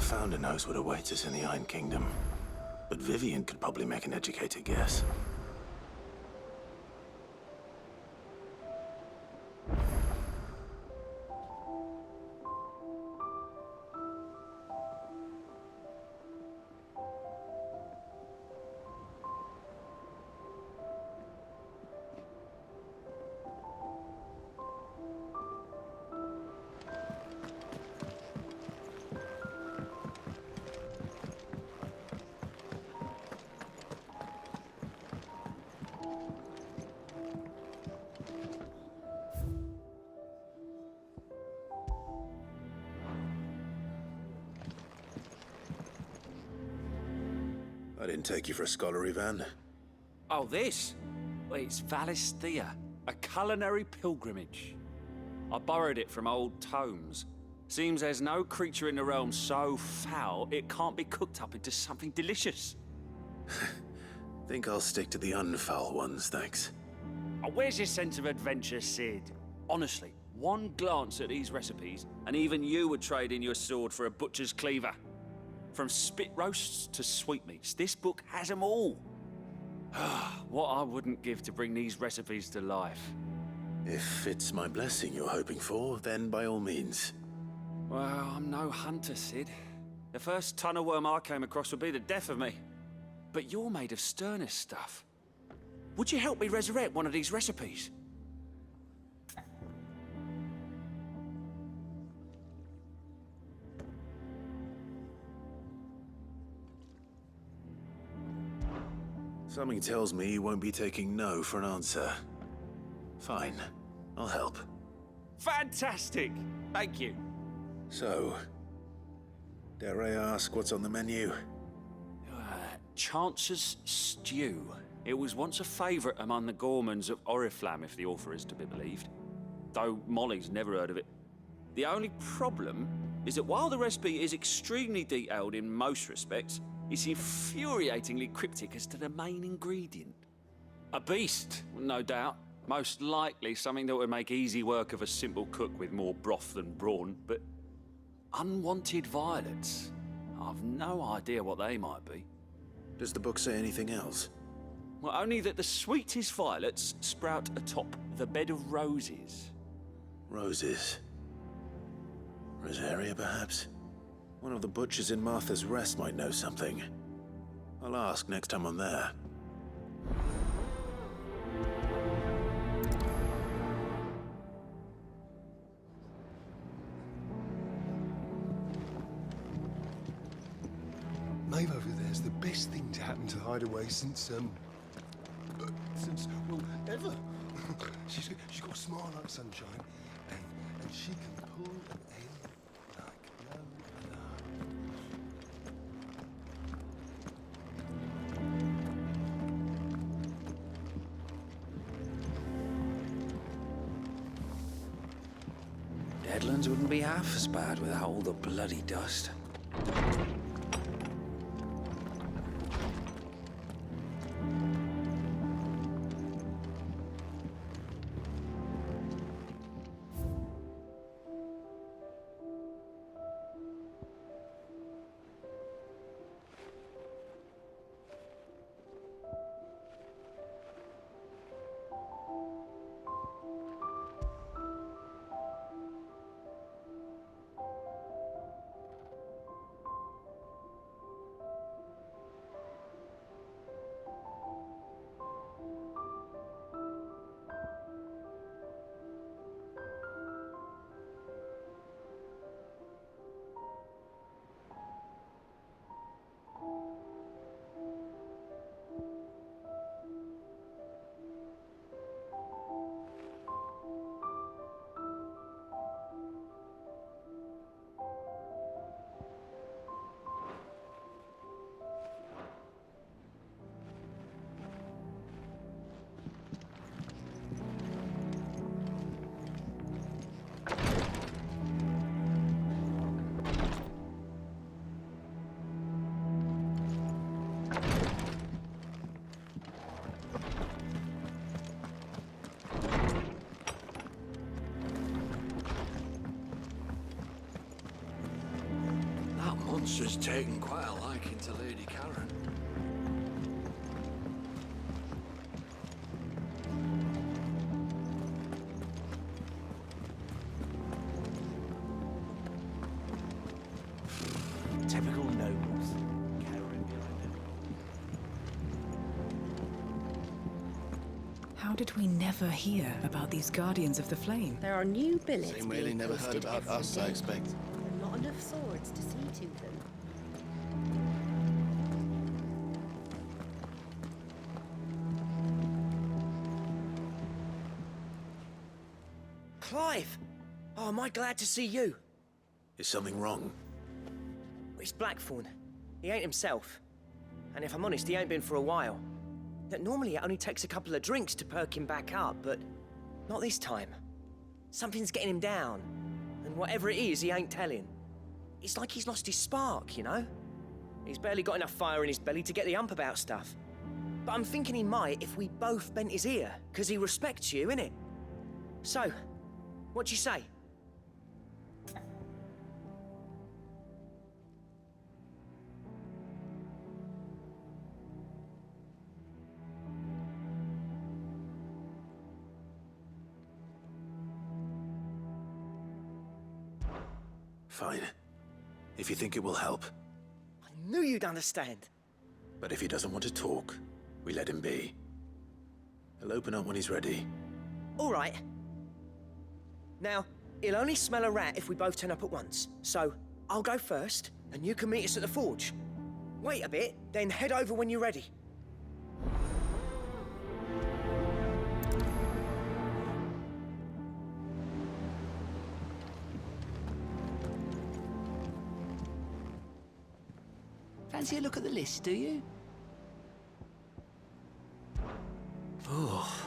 Founder knows what awaits us in the Iron Kingdom. But Vivian could probably make an educated guess. I didn't take you for a scholarly van. Oh, this? Well, it's Valisthea, a culinary pilgrimage. I borrowed it from old tomes. Seems there's no creature in the realm so foul it can't be cooked up into something delicious. Think I'll stick to the unfoul ones, thanks. Oh, where's your sense of adventure, Sid? Honestly, one glance at these recipes, and even you would trade in your sword for a butcher's cleaver. From spit roasts to sweetmeats, this book has them all. What I wouldn't give to bring these recipes to life. If it's my blessing you're hoping for, then by all means. Well, I'm no hunter, Sid. The first tunnel worm I came across would be the death of me. But you're made of sterner stuff. Would you help me resurrect one of these recipes? Something tells me you won't be taking no for an answer. Fine, I'll help. Fantastic! Thank you. So, dare I ask what's on the menu? Chance's Stew. It was once a favourite among the gourmands of Oriflamme, if the author is to be believed. Though Molly's never heard of it. The only problem is that while the recipe is extremely detailed in most respects, it's infuriatingly cryptic as to the main ingredient. A beast, no doubt. Most likely something that would make easy work of a simple cook with more broth than brawn, but unwanted violets. I've no idea what they might be. Does the book say anything else? Well, only that the sweetest violets sprout atop the bed of roses. Roses. Rosaria, perhaps? One of the butchers in Martha's Rest might know something. I'll ask next time I'm there. Maeve over there's the best thing to happen to Hideaway since, well, ever. she's got a smile like sunshine, and she can pull an egg like no other. Deadlands wouldn't be half as bad without all the bloody dust. monster's taken quite a liking to Lady Karen. Typical nobles. Karen behind it. How did we never hear about these Guardians of the Flame? There are new billets Same way they being never heard posted about every us, I day. expect. And not enough swords to see to them. Clive! Oh, am I glad to see you? Is something wrong? It's Blackthorn. He ain't himself. And if I'm honest, he ain't been for a while. That normally it only takes a couple of drinks to perk him back up, but not this time. Something's getting him down. And whatever it is, he ain't telling. It's like he's lost his spark, you know? He's barely got enough fire in his belly to get the ump about stuff. But I'm thinking he might if we both bent his ear, because he respects you, innit? So, what you say? Fine. If you think it will help. I knew you'd understand. But if he doesn't want to talk, we let him be. He'll open up when he's ready. All right. Now, he'll only smell a rat if we both turn up at once. So, I'll go first, and you can meet us at the forge. Wait a bit, then head over when you're ready. Fancy a look at the list, do you? Oh.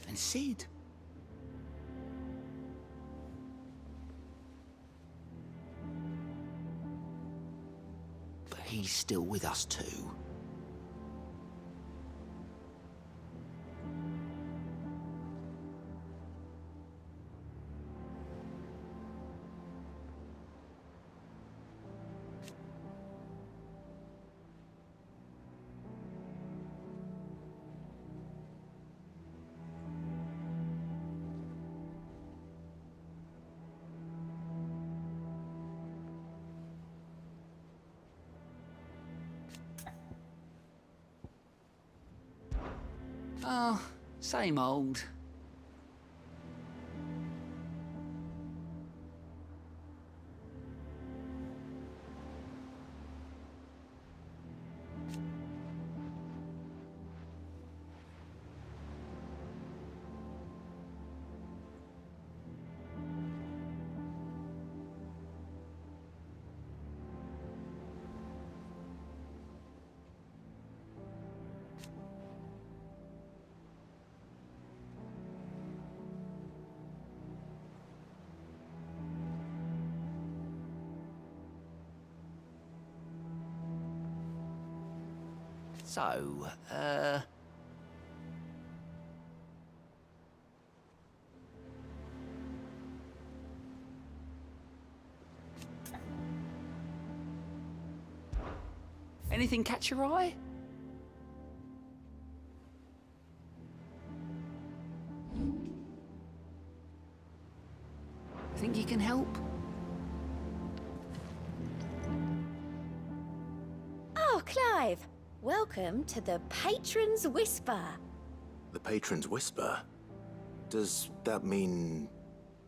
And Sid. But he's still with us too. Oh, same old. So, anything catch your eye? Think you can help? Oh, Clive! Welcome to the Patron's Whisper. The Patron's Whisper? Does that mean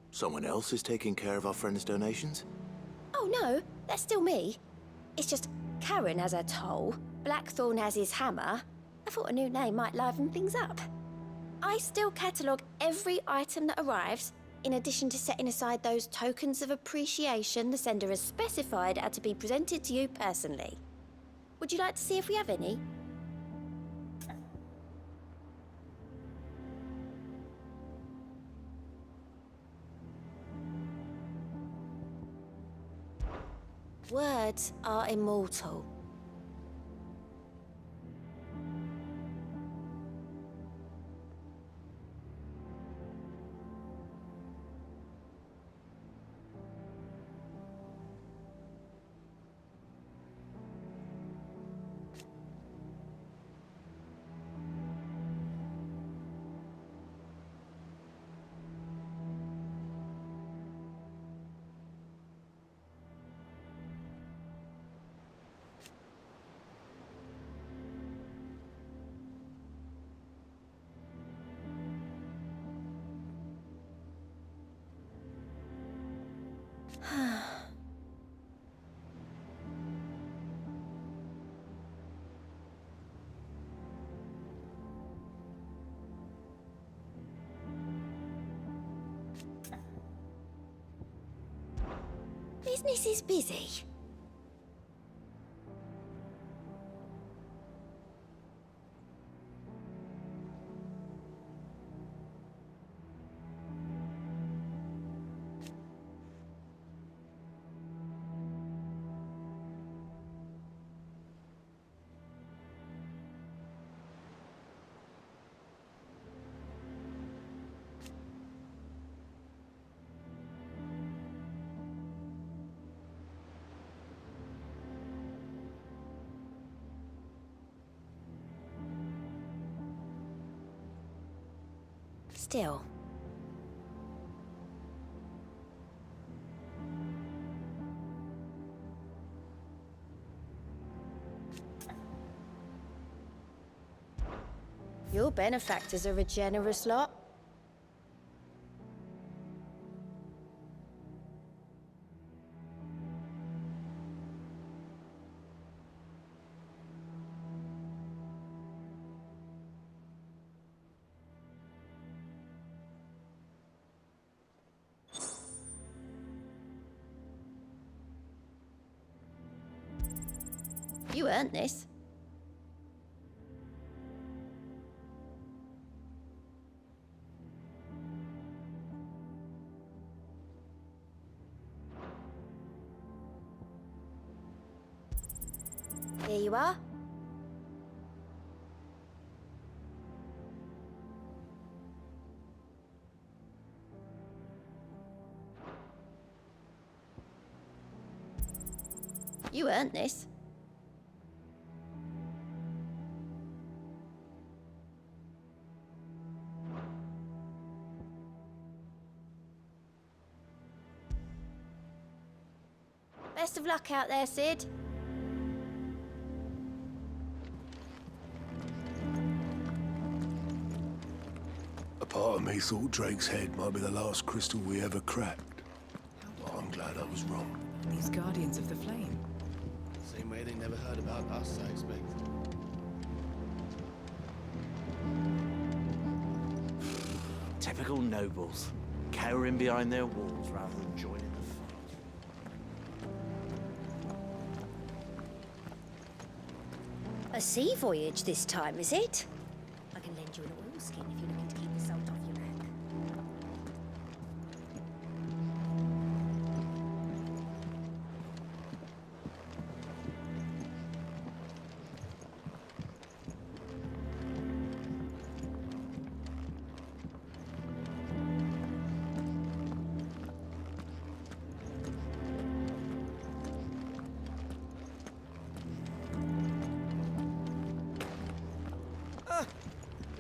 someone else is taking care of our friend's donations? Oh no, that's still me. It's just Karen has her toll, Blackthorn has his hammer. I thought a new name might liven things up. I still catalogue every item that arrives, in addition to setting aside those tokens of appreciation the sender has specified are to be presented to you personally. Would you like to see if we have any? Words are immortal. Business is busy. Still. Your benefactors are a generous lot. You earned this. Here you are. You earned this. Best of luck out there, Sid. A part of me thought Drake's head might be the last crystal we ever cracked. But I'm glad I was wrong. These guardians of the flame. Same way they never heard about us, I expect. Typical nobles. Cowering behind their walls rather than joining the fight. A sea voyage this time, is it? I can lend you an oilskin if you're looking to keep the salt off your back.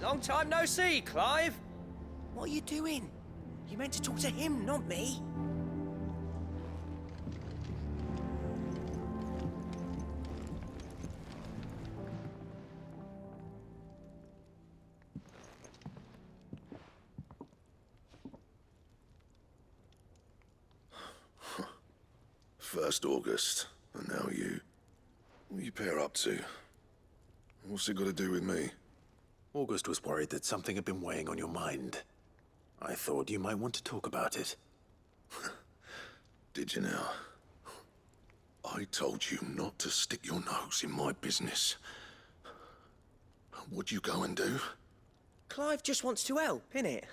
Long time no see, Clive. What are you doing? You meant to talk to him, not me. First August, and now you. What are you pair up to? What's it got to do with me? August was worried that something had been weighing on your mind. I thought you might want to talk about it. Did you now? I told you not to stick your nose in my business. What'd you go and do? Clive just wants to help, innit?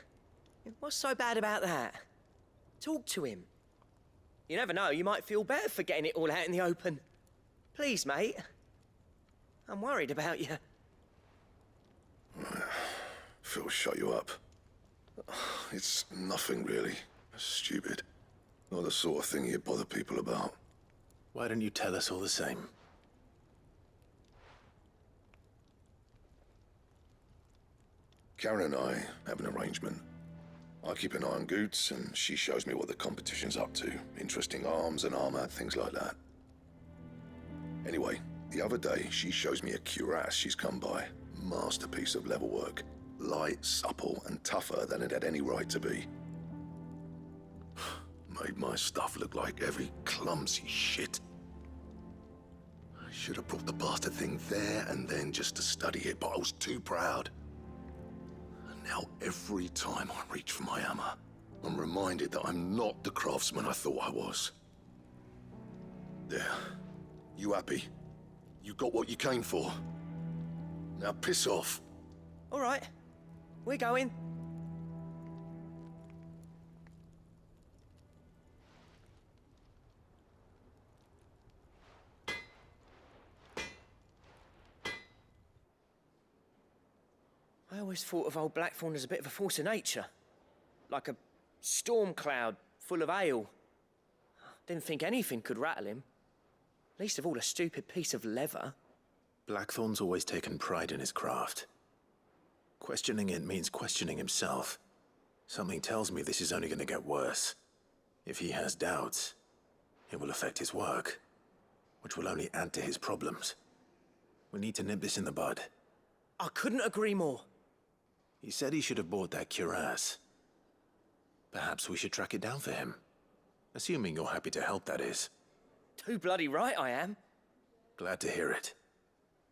What's so bad about that? Talk to him. You never know, you might feel better for getting it all out in the open. Please, mate. I'm worried about you. Phil shut you up. It's nothing really. Stupid. Not the sort of thing you bother people about. Why don't you tell us all the same? Karen and I have an arrangement. I keep an eye on Goots, and she shows me what the competition's up to. Interesting arms and armor, things like that. Anyway, the other day, she shows me a cuirass she's come by. Masterpiece of level work. Light, supple, and tougher than it had any right to be. Made my stuff look like every clumsy shit. I should have brought the bastard thing there and then just to study it, but I was too proud. And now every time I reach for my hammer, I'm reminded that I'm not the craftsman I thought I was. There. You happy? You got what you came for. Now piss off. All right, we're going. I always thought of old Blackthorn as a bit of a force of nature. Like a storm cloud full of hail. Didn't think anything could rattle him. Least of all a stupid piece of leather. Blackthorn's always taken pride in his craft. Questioning it means questioning himself. Something tells me this is only going to get worse. If he has doubts, it will affect his work, which will only add to his problems. We need to nip this in the bud. I couldn't agree more. He said he should have bought that cuirass. Perhaps we should track it down for him. Assuming you're happy to help, that is. Too bloody right I am. Glad to hear it.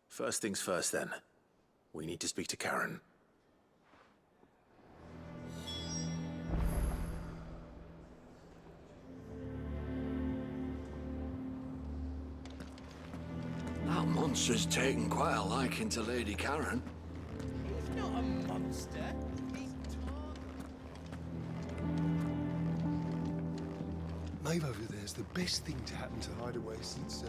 First things first, then. We need to speak to Karen. That monster's taken quite a liking to Lady Karen. He's not a monster. He's Maeve over there's the best thing to happen to Hideaway since,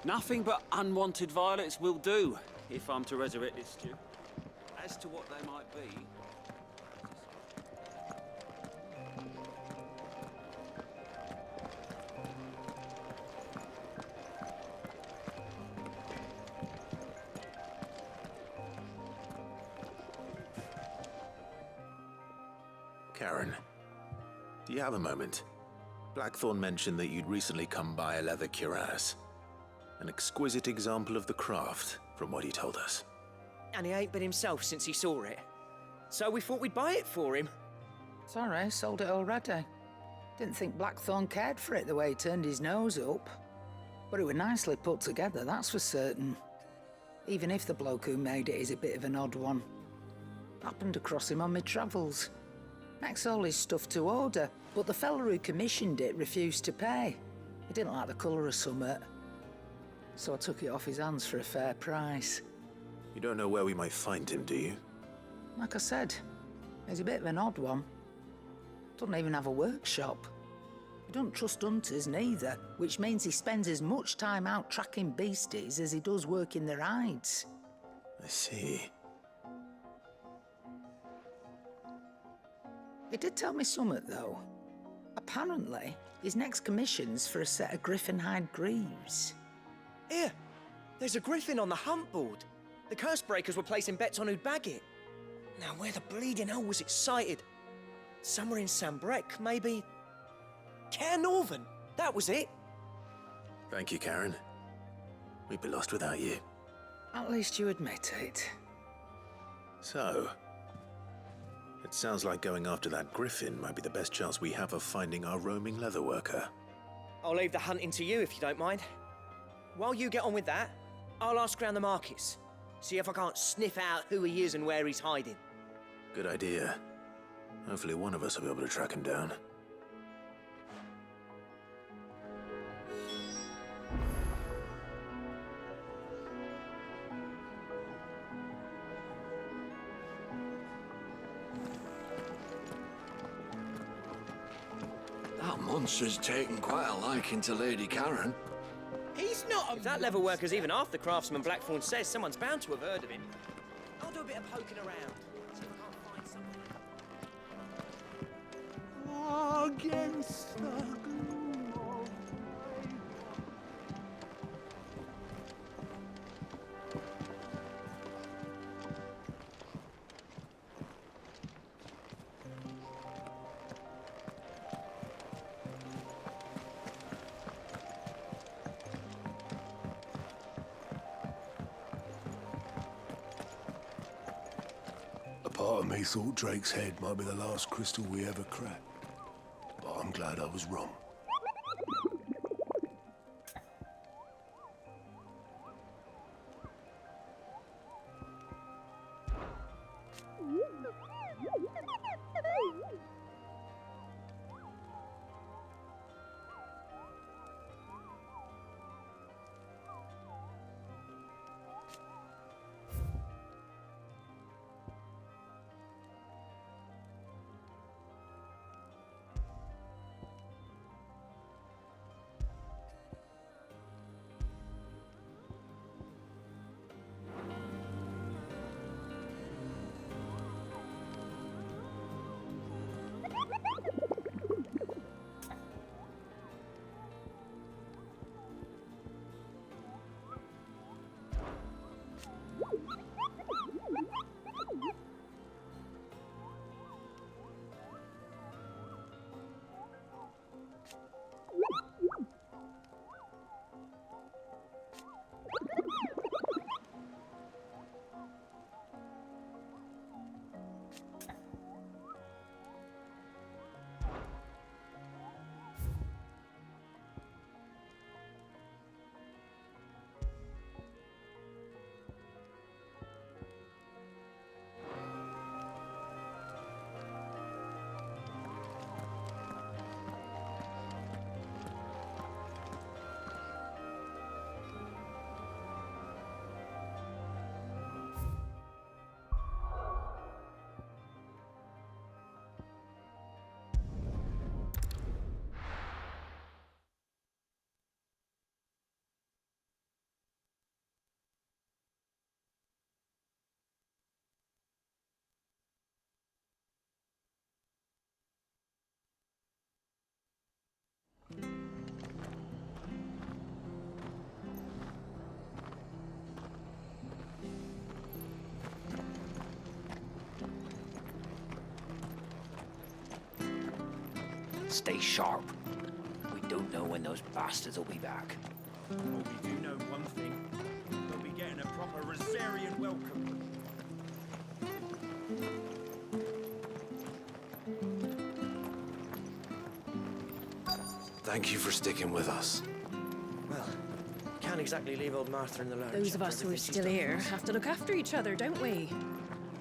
Nothing but unwanted violets will do, if I'm to resurrect this stew. As to what they might be... Karen, do you have a moment? Blackthorn mentioned that you'd recently come by a leather cuirass. An exquisite example of the craft, from what he told us. And he ain't been himself since he saw it. So we thought we'd buy it for him. Sorry, sold it already. Didn't think Blackthorn cared for it the way he turned his nose up. But it was nicely put together, that's for certain. Even if the bloke who made it is a bit of an odd one. Happened across him on my travels. Makes all his stuff to order, but the fella who commissioned it refused to pay. He didn't like the colour of summit. So I took it off his hands for a fair price. You don't know where we might find him, do you? Like I said, he's a bit of an odd one. Doesn't even have a workshop. He doesn't trust hunters neither, which means he spends as much time out tracking beasties as he does working their hides. I see. He did tell me something, though. Apparently, his next commission's for a set of griffin hide greaves. Here, there's a griffin on the hunt board. The curse breakers were placing bets on who'd bag it. Now, where the bleeding hell was it sighted? Somewhere in Sambrec, maybe? Care Northern, that was it. Thank you, Karen. We'd be lost without you. At least you admit it. So, it sounds like going after that griffin might be the best chance we have of finding our roaming leatherworker. I'll leave the hunting to you if you don't mind. While you get on with that, I'll ask around the markets. See if I can't sniff out who he is and where he's hiding. Good idea. Hopefully one of us will be able to track him down. monster's taken quite a liking to Lady Karen. He's not a If that level worker's even half the craftsman Blackthorn says, someone's bound to have heard of him. I'll do a bit of poking around. See if I can't find something. against the gloom of A part of me thought Drake's head might be the last crystal we ever cracked. But I'm glad I was wrong. Stay sharp. We don't know when those bastards will be back. Well, we do know one thing. We'll be getting a proper Rosarian welcome. Thank you for sticking with us. Well, can't exactly leave old Martha in the lurch. Those of after us who are everything she's still done for here us. have to look after each other, don't we?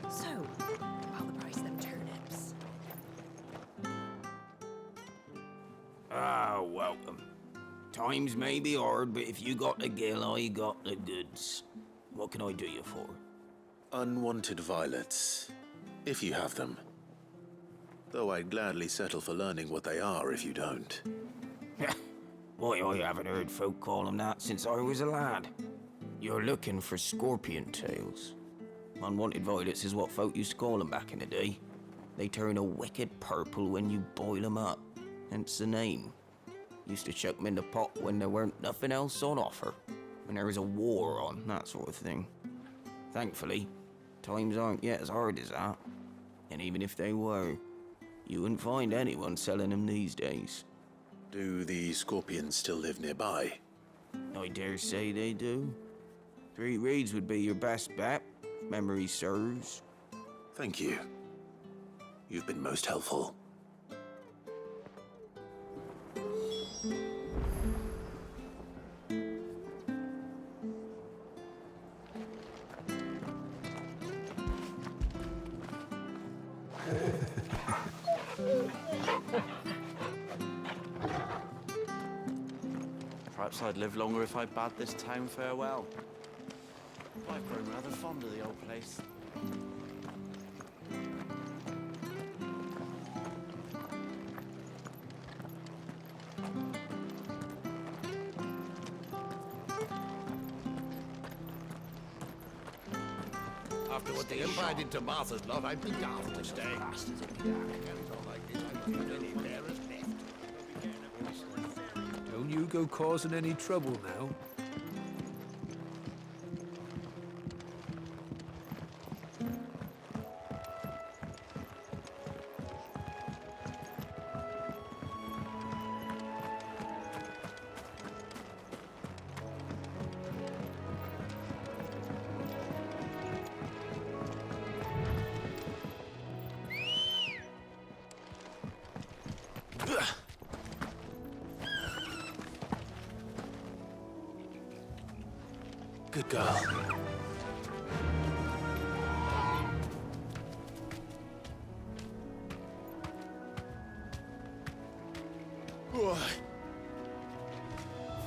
So, about the price of them turnips. Ah, welcome. Times may be hard, but if you got the gill, I got the goods. What can I do you for? Unwanted violets, if you have them. Though I'd gladly settle for learning what they are if you don't. Why, I haven't heard folk call them that since I was a lad. You're looking for scorpion tails. Unwanted violets is what folk used to call them back in the day. They turn a wicked purple when you boil them up, hence the name. Used to chuck them in the pot when there weren't nothing else on offer, when there was a war on, that sort of thing. Thankfully, times aren't yet as hard as that. And even if they were, you wouldn't find anyone selling them these days. Do the scorpions still live nearby? I dare say they do. 3 Reeds would be your best bet, if memory serves. Thank you. You've been most helpful. Perhaps I'd live longer if I bade this town farewell. I've grown rather fond of the old place. After what the Empire did to Martha's lot, I'd be daft to stay. Bastards will be back. Carries on like this, I won't have any bearers left. Don't you go causing any trouble now. Good girl.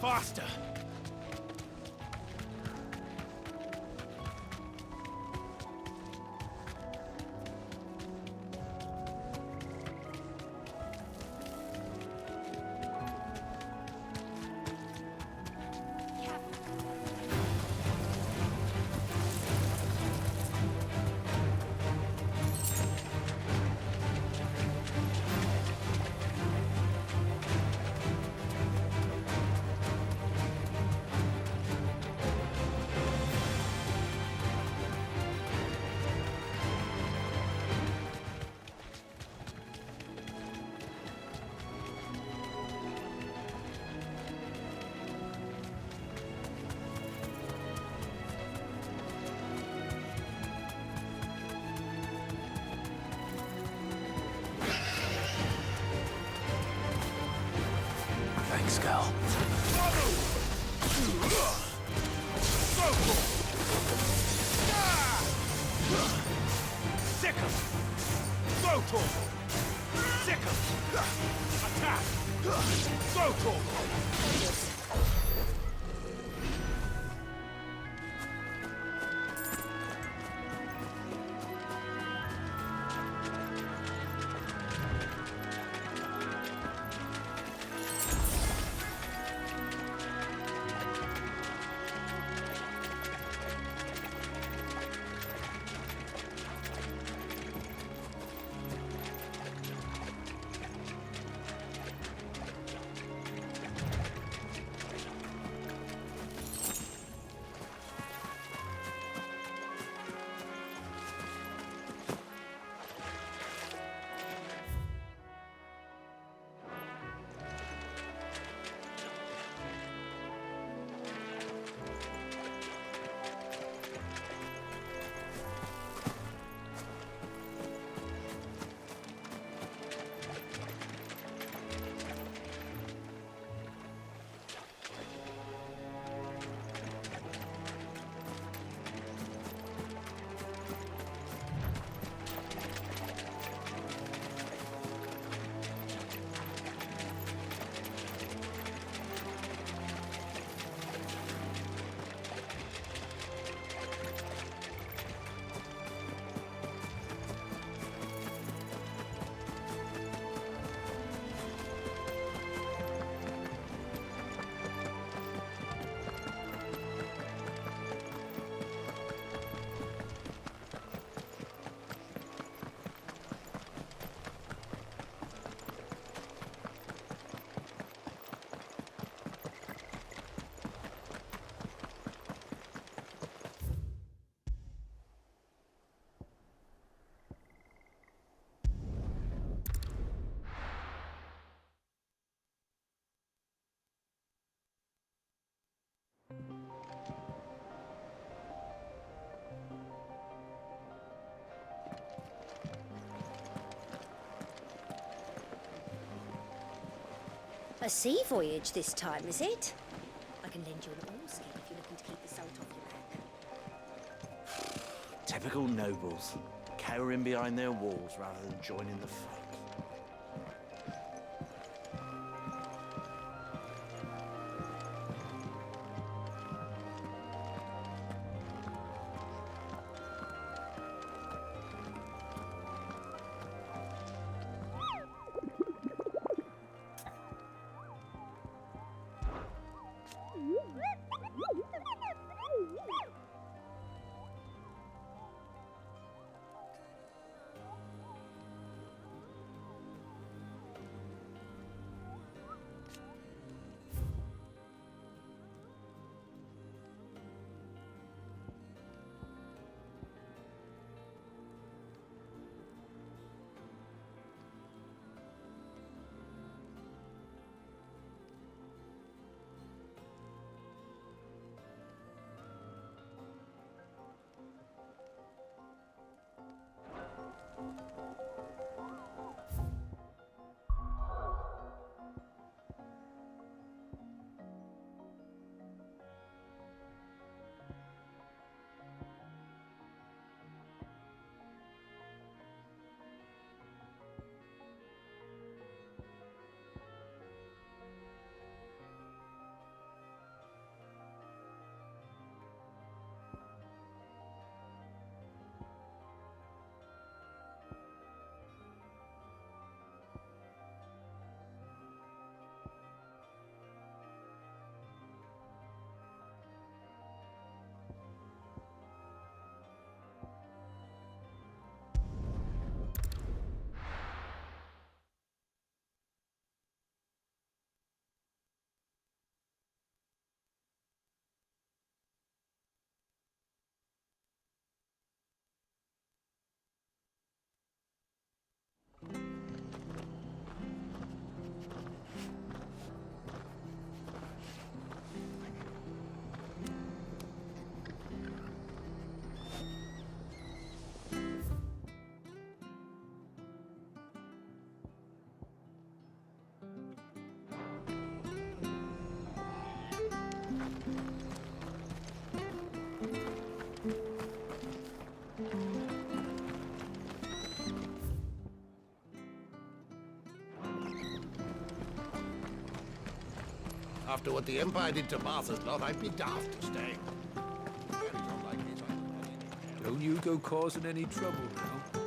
Faster! Thanks, Gal. Sick 'em! Go, Torval! Sick 'em! Attack! Go, Torval! A sea voyage this time, is it? I can lend you an oilskin if you're looking to keep the salt off your back. Typical nobles, cowering behind their walls rather than joining the fight. After what the Empire did to Martha's lot, I'd be daft to stay. Very unlikely to have Don't you go causing any trouble now.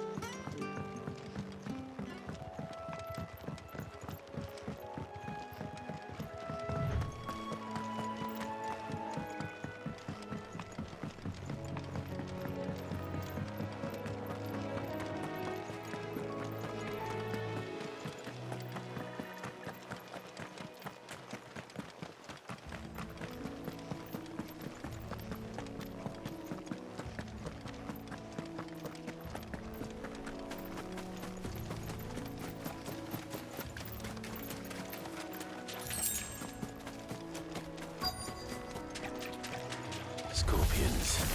Scorpions.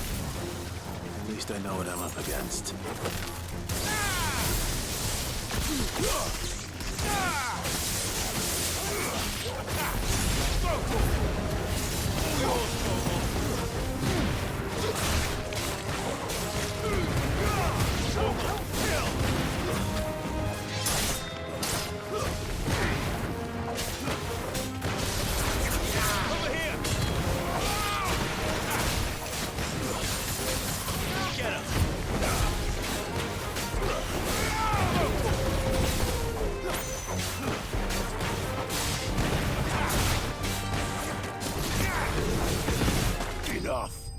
At least I know what I'm up against. Enough!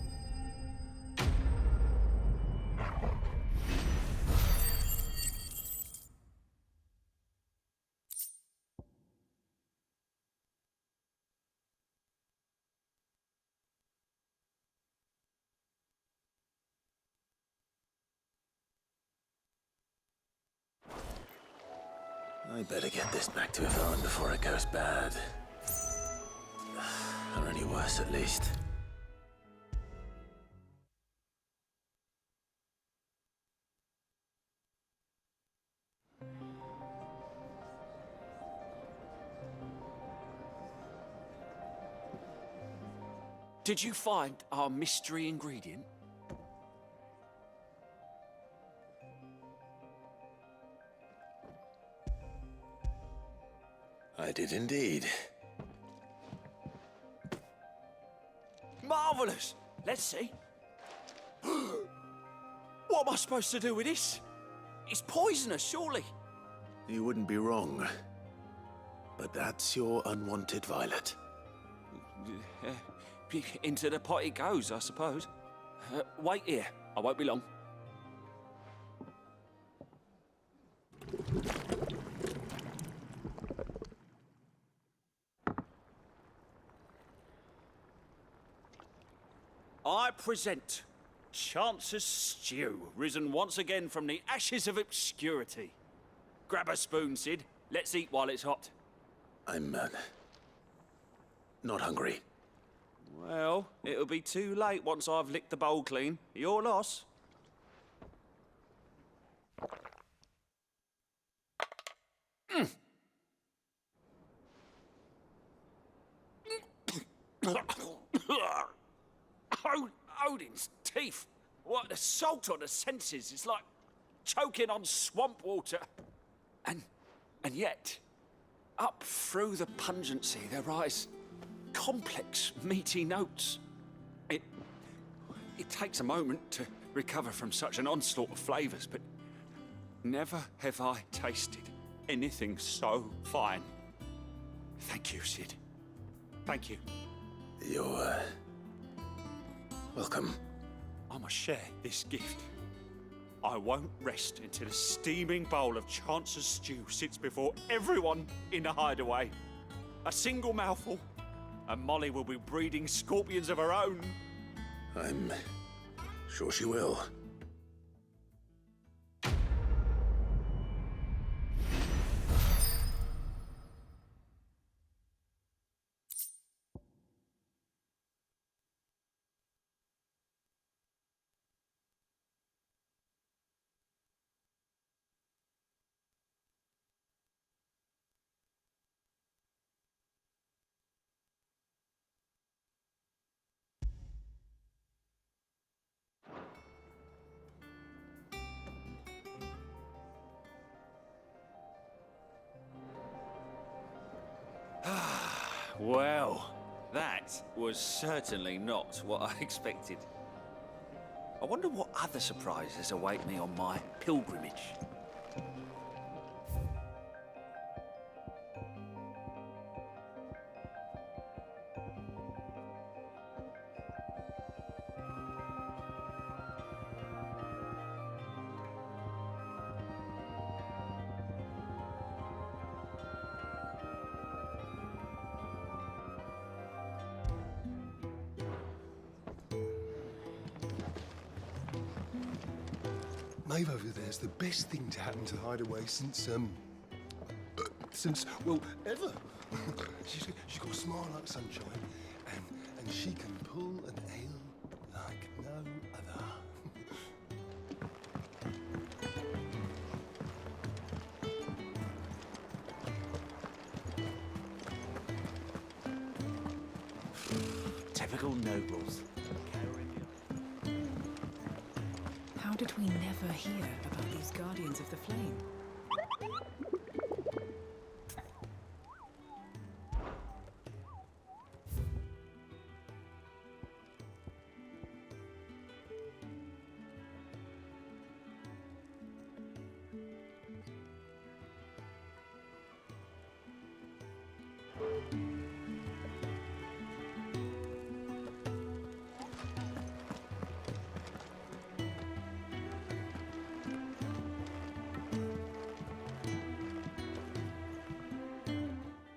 I better get this back to Yvonne before it goes bad. Or any worse, at least. Did you find our mystery ingredient? I did indeed. Marvelous! Let's see. What am I supposed to do with this? It's poisonous, surely. You wouldn't be wrong. But that's your unwanted violet. Into the pot it goes, I suppose. Wait here. I won't be long. I present Chance's Stew, risen once again from the ashes of obscurity. Grab a spoon, Sid. Let's eat while it's hot. I'm, not hungry. Well, it'll be too late once I've licked the bowl clean. Your loss. Odin's teeth. What the salt on the senses. It's like choking on swamp water. And yet, up through the pungency, there rise complex, meaty notes. It takes a moment to recover from such an onslaught of flavors, but never have I tasted anything so fine. Thank you, Sid. Thank you. You're, welcome. I must share this gift. I won't rest until a steaming bowl of Chance's stew sits before everyone in the hideaway. A single mouthful, and Molly will be breeding scorpions of her own. I'm sure she will. That was certainly not what I expected. I wonder what other surprises await me on my pilgrimage. Maeve over there's the best thing to happen to Hideaway since, well, ever. she's got a smile like sunshine, and she can pull an ale like no other. Typical nobles. How did we never hear about these Guardians of the Flame?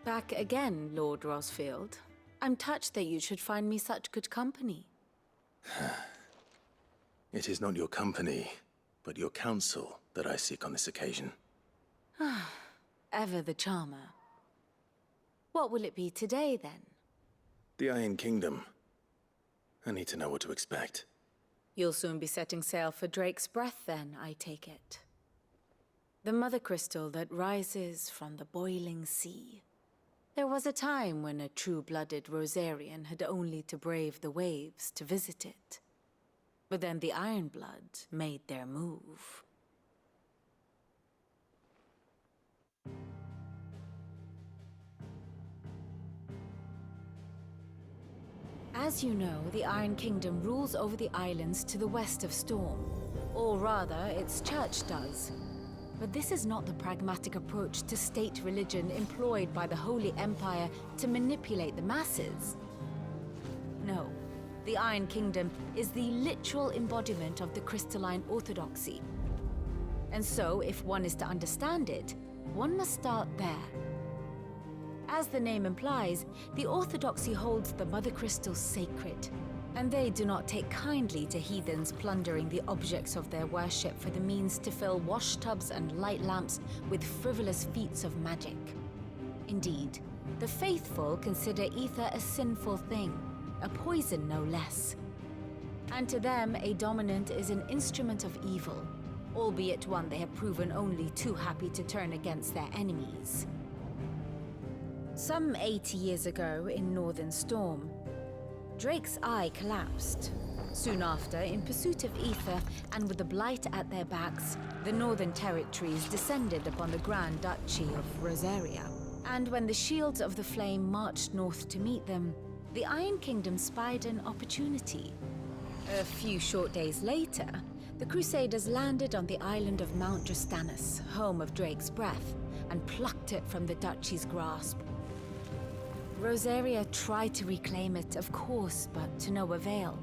Back again, Lord Rosfield. I'm touched that you should find me such good company. It is not your company, but your counsel that I seek on this occasion. Ever the charmer. What will it be today, then? The Iron Kingdom. I need to know what to expect. You'll soon be setting sail for Drake's Breath, then, I take it. The mother crystal that rises from the boiling sea. There was a time when a true-blooded Rosarian had only to brave the waves to visit it. But then the Ironblood made their move. As you know, the Iron Kingdom rules over the islands to the west of Storm. Or rather, its church does. But this is not the pragmatic approach to state religion employed by the Holy Empire to manipulate the masses. No, the Iron Kingdom is the literal embodiment of the crystalline orthodoxy. And so, if one is to understand it, one must start there. As the name implies, the orthodoxy holds the Mother Crystals sacred, and they do not take kindly to heathens plundering the objects of their worship for the means to fill washtubs and light lamps with frivolous feats of magic. Indeed, the faithful consider ether a sinful thing, a poison no less. And to them, a dominant is an instrument of evil, albeit one they have proven only too happy to turn against their enemies. Some 80 years ago in Northern Storm, Drake's eye collapsed. Soon after, in pursuit of ether and with the blight at their backs, the Northern Territories descended upon the Grand Duchy of Rosaria. And when the Shields of the Flame marched north to meet them, the Iron Kingdom spied an opportunity. A few short days later, the Crusaders landed on the island of Mount Drastanus, home of Drake's Breath, and plucked it from the Duchy's grasp. Rosaria tried to reclaim it, of course, but to no avail.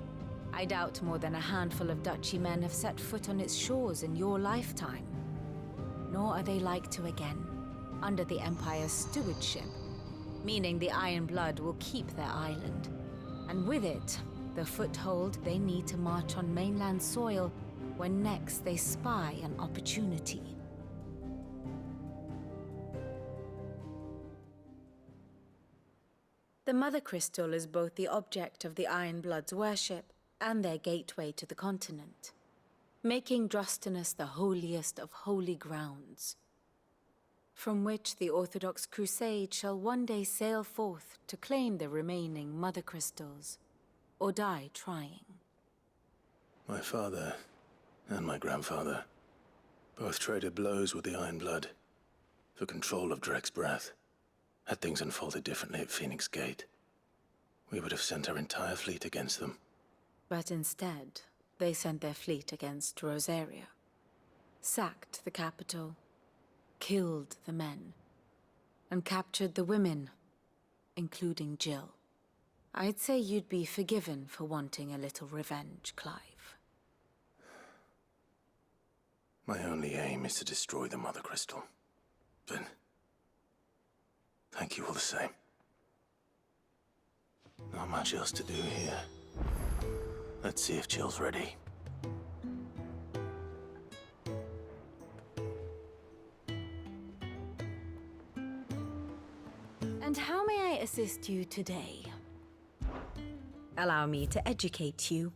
I doubt more than a handful of Duchy men have set foot on its shores in your lifetime. Nor are they like to again, under the Empire's stewardship, meaning the Iron Blood will keep their island, and with it, the foothold they need to march on mainland soil when next they spy an opportunity. The Mother Crystal is both the object of the Iron Blood's worship and their gateway to the continent, making Drastanus the holiest of holy grounds, from which the Orthodox Crusade shall one day sail forth to claim the remaining Mother Crystals, or die trying. My father and my grandfather both traded blows with the Iron Blood for control of Drake's Breath. Had things unfolded differently at Phoenix Gate, we would have sent our entire fleet against them. But instead, they sent their fleet against Rosaria, sacked the capital, killed the men, and captured the women, including Jill. I'd say you'd be forgiven for wanting a little revenge, Clive. My only aim is to destroy the Mother Crystal. But thank you all the same. Not much else to do here. Let's see if Jill's ready. And how may I assist you today? Allow me to educate you.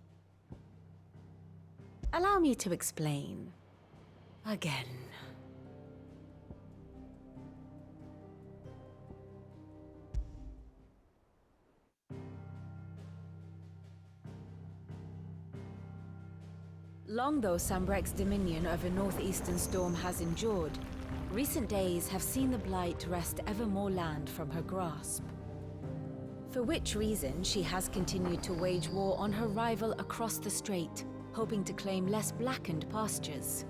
Allow me to explain. Again. Long though Sambrek's dominion over northeastern Storm has endured, recent days have seen the Blight wrest ever more land from her grasp. For which reason, she has continued to wage war on her rival across the strait, hoping to claim less blackened pastures.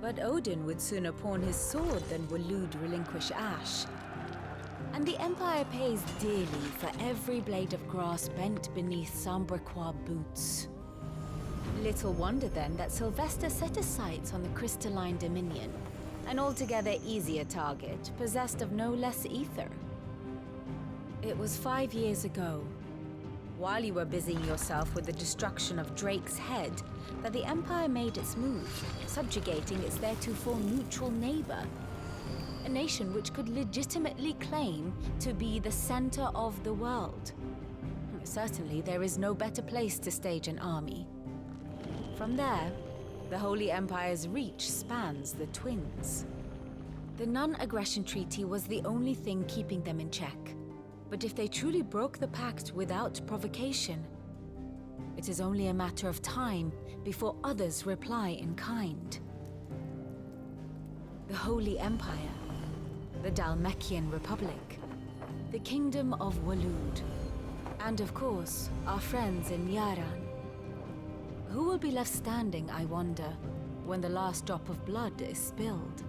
But Odin would sooner pawn his sword than Waloed relinquish Ash. And the Empire pays dearly for every blade of grass bent beneath Sambrequois boots. Little wonder then that Sylvester set his sights on the crystalline dominion, an altogether easier target, possessed of no less ether. It was 5 years ago, while you were busying yourself with the destruction of Drake's head, that the Empire made its move, subjugating its theretofore neutral neighbor. A nation which could legitimately claim to be the center of the world. Certainly, there is no better place to stage an army. From there, the Holy Empire's reach spans the Twins. The non-aggression treaty was the only thing keeping them in check. But if they truly broke the pact without provocation, it is only a matter of time before others reply in kind. The Holy Empire, the Dhalmekian Republic, the Kingdom of Waloed, and of course, our friends in Yaran. Who will be left standing, I wonder, when the last drop of blood is spilled?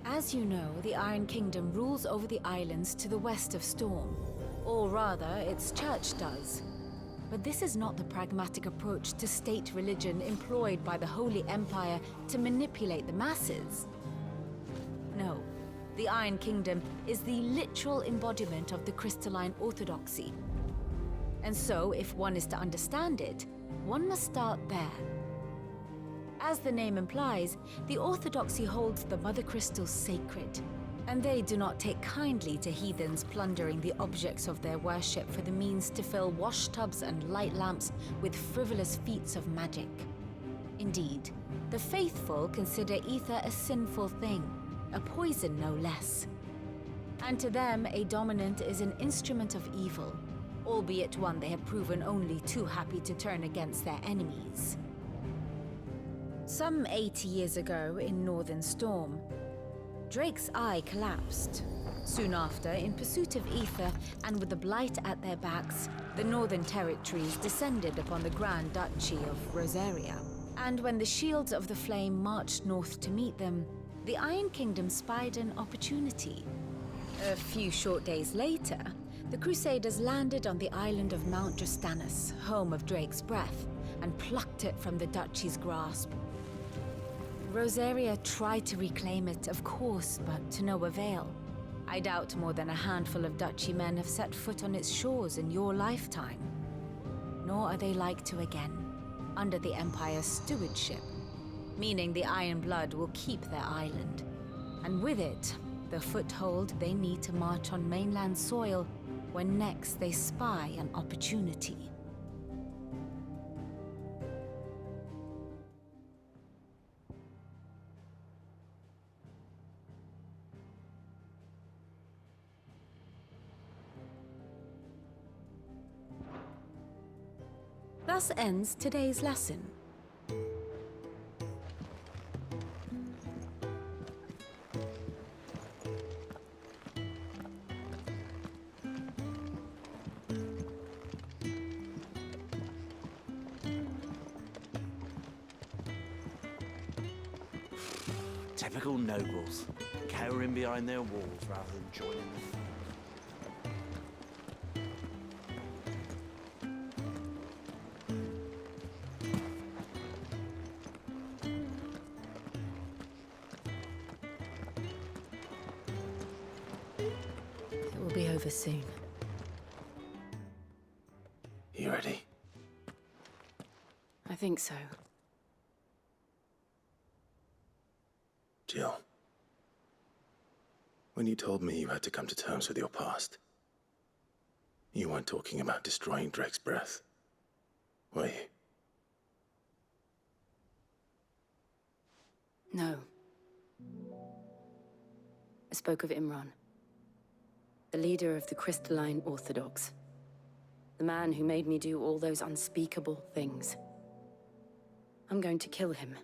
As you know, the Iron Kingdom rules over the islands to the west of Storm. Or rather, its church does. But this is not the pragmatic approach to state religion employed by the Holy Empire to manipulate the masses. No, the Iron Kingdom is the literal embodiment of the crystalline orthodoxy. And so, if one is to understand it, one must start there. As the name implies, the orthodoxy holds the Mother Crystals sacred, and they do not take kindly to heathens plundering the objects of their worship for the means to fill washtubs and light lamps with frivolous feats of magic. Indeed, the faithful consider ether a sinful thing, a poison no less. And to them, a dominant is an instrument of evil, albeit one they have proven only too happy to turn against their enemies. Some 80 years ago in Northern Storm, Drake's eye collapsed. Soon after, in pursuit of ether and with the blight at their backs, the Northern Territories descended upon the Grand Duchy of Rosaria. And when the Shields of the Flame marched north to meet them, the Iron Kingdom spied an opportunity. A few short days later, the Crusaders landed on the island of Mount Justanus, home of Drake's breath, and plucked it from the duchy's grasp. Rosaria tried to reclaim it, of course, but to no avail. I doubt more than a handful of duchy men have set foot on its shores in your lifetime. Nor are they like to again, under the Empire's stewardship, meaning the Iron Blood will keep their island. And with it, the foothold they need to march on mainland soil when next they spy an opportunity. Thus ends today's lesson. Typical nobles, cowering behind their walls rather than joining the fore. It will be over soon. You ready? I think so. Jill, when you told me you had to come to terms with your past, you weren't talking about destroying Drake's breath, were you? No. I spoke of Imran, the leader of the Crystalline Orthodox. The man who made me do all those unspeakable things. I'm going to kill him.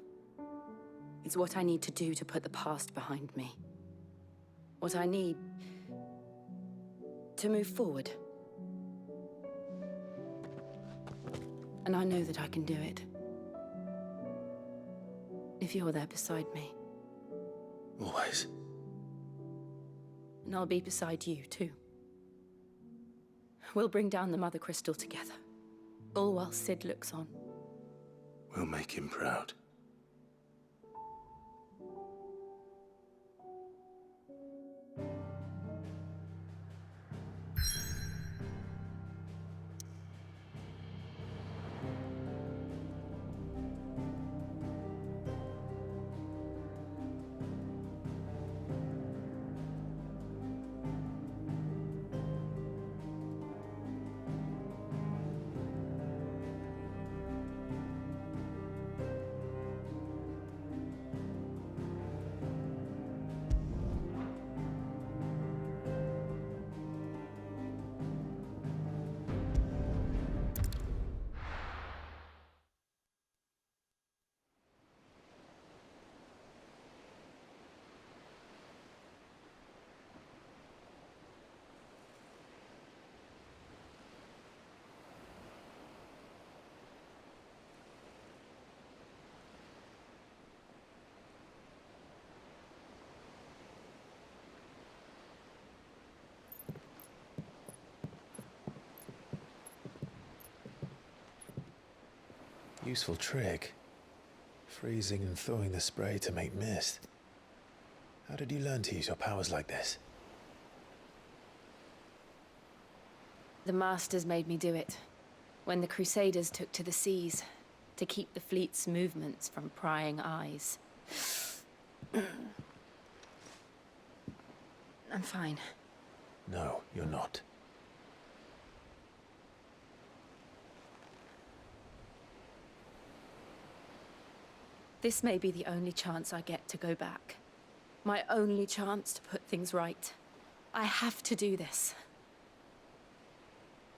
It's what I need to do to put the past behind me. What I need to move forward. And I know that I can do it. If you're there beside me. Always. And I'll be beside you, too. We'll bring down the Mother Crystal together. All while Sid looks on. We'll make him proud. Useful trick. Freezing and thawing the spray to make mist. How did you learn to use your powers like this? The Masters made me do it. When the Crusaders took to the seas, to keep the fleet's movements from prying eyes. I'm fine. No, you're not. This may be the only chance I get to go back. My only chance to put things right. I have to do this.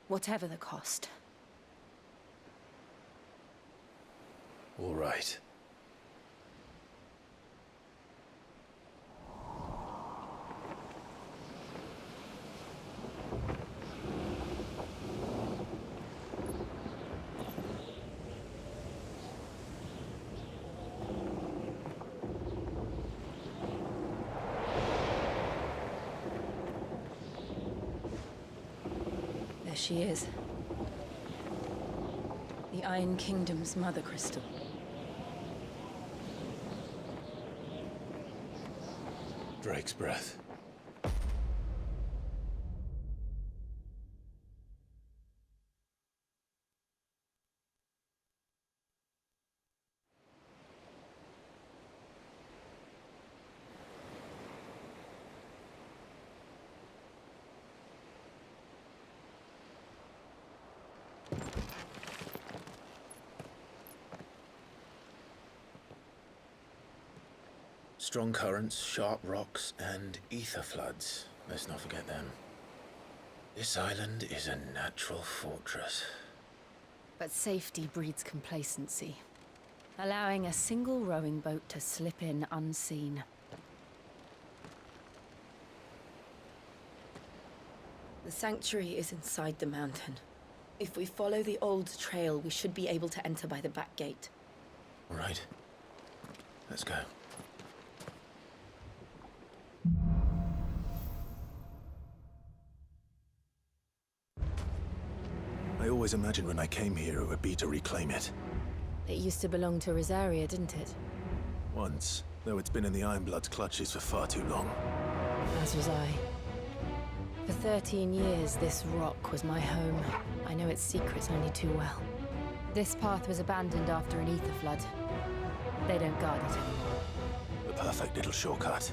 Whatever the cost. All right. There she is. The Iron Kingdom's mother crystal. Drake's breath. Strong currents, sharp rocks, and ether floods. Let's not forget them. This island is a natural fortress. But safety breeds complacency. Allowing a single rowing boat to slip in unseen. The sanctuary is inside the mountain. If we follow the old trail, we should be able to enter by the back gate. All right. Let's go. I always imagined when I came here it would be to reclaim it. It used to belong to Rosaria, didn't it? Once, though it's been in the Ironblood's clutches for far too long. As was I. For 13 years, this rock was my home. I know its secrets only too well. This path was abandoned after an ether flood. They don't guard it anymore. The perfect little shortcut.